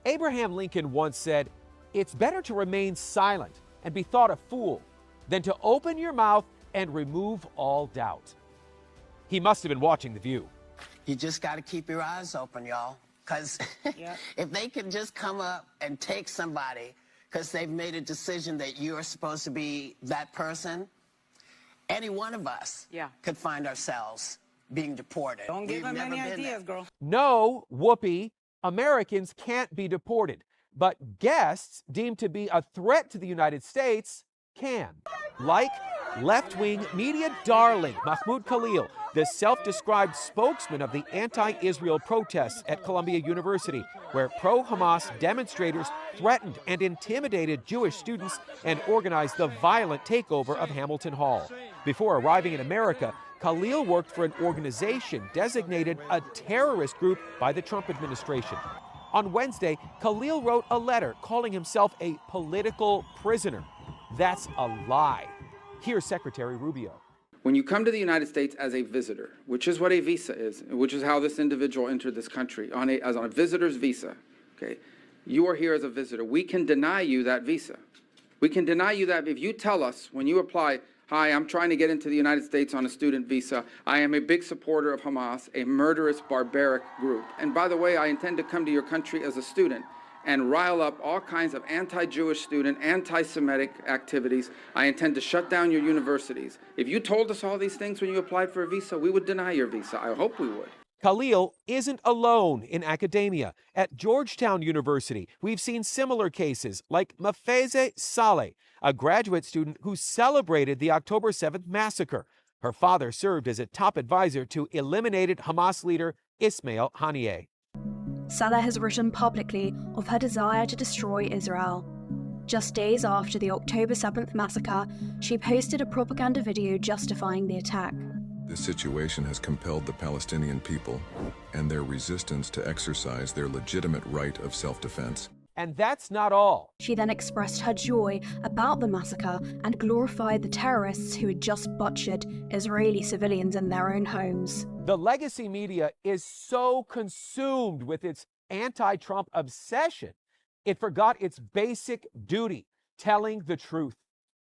Abraham Lincoln once said, "It's better to remain silent and be thought a fool than to open your mouth and remove all doubt." He must have been watching The View. You just got to keep your eyes open, y'all. Because if they can just come up and take somebody because they've made a decision that you're supposed to be that person, any one of us could find ourselves being deported. Don't give them any ideas, girl. No, Whoopi, Americans can't be deported, but guests deemed to be a threat to the United States can. Like left-wing media darling Mahmoud Khalil, the self-described spokesman of the anti-Israel protests at Columbia University, where pro-Hamas demonstrators threatened and intimidated Jewish students and organized the violent takeover of Hamilton Hall. Before arriving in America, Khalil worked for an organization designated a terrorist group by the Trump administration. On Wednesday, Khalil wrote a letter calling himself a political prisoner. That's a lie. Here's Secretary Rubio. When you come to the United States as a visitor, which is what a visa is, which is how this individual entered this country, as on a visitor's visa, okay, you are here as a visitor. We can deny you that visa. We can deny you that if you tell us when you apply, "Hi, I'm trying to get into the United States on a student visa. I am a big supporter of Hamas, a murderous, barbaric group. And by the way, I intend to come to your country as a student and rile up all kinds of anti-Jewish student, anti-Semitic activities. I intend to shut down your universities." If you told us all these things when you applied for a visa, we would deny your visa. I hope we would. Khalil isn't alone in academia. At Georgetown University, we've seen similar cases like Mafeze Saleh, a graduate student who celebrated the October 7th massacre. Her father served as a top advisor to eliminated Hamas leader Ismail Haniyeh. Saleh has written publicly of her desire to destroy Israel. Just days after the October 7th massacre, she posted a propaganda video justifying the attack. This situation has compelled the Palestinian people and their resistance to exercise their legitimate right of self-defense. And that's not all. She then expressed her joy about the massacre and glorified the terrorists who had just butchered Israeli civilians in their own homes. The legacy media is so consumed with its anti-Trump obsession, it forgot its basic duty, telling the truth.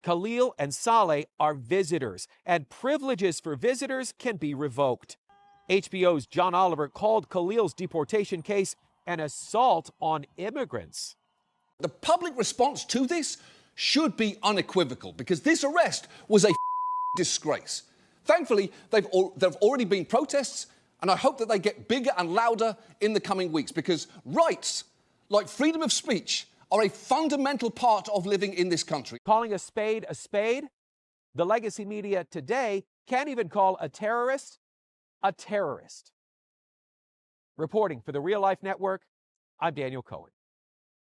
Khalil and Saleh are visitors, and privileges for visitors can be revoked. HBO's John Oliver called Khalil's deportation case an assault on immigrants. The public response to this should be unequivocal, because this arrest was a disgrace. Thankfully, there have already been protests, and I hope that they get bigger and louder in the coming weeks, because rights like freedom of speech are a fundamental part of living in this country. Calling a spade, the legacy media today can't even call a terrorist a terrorist. Reporting for the Real Life Network, I'm Daniel Cohen.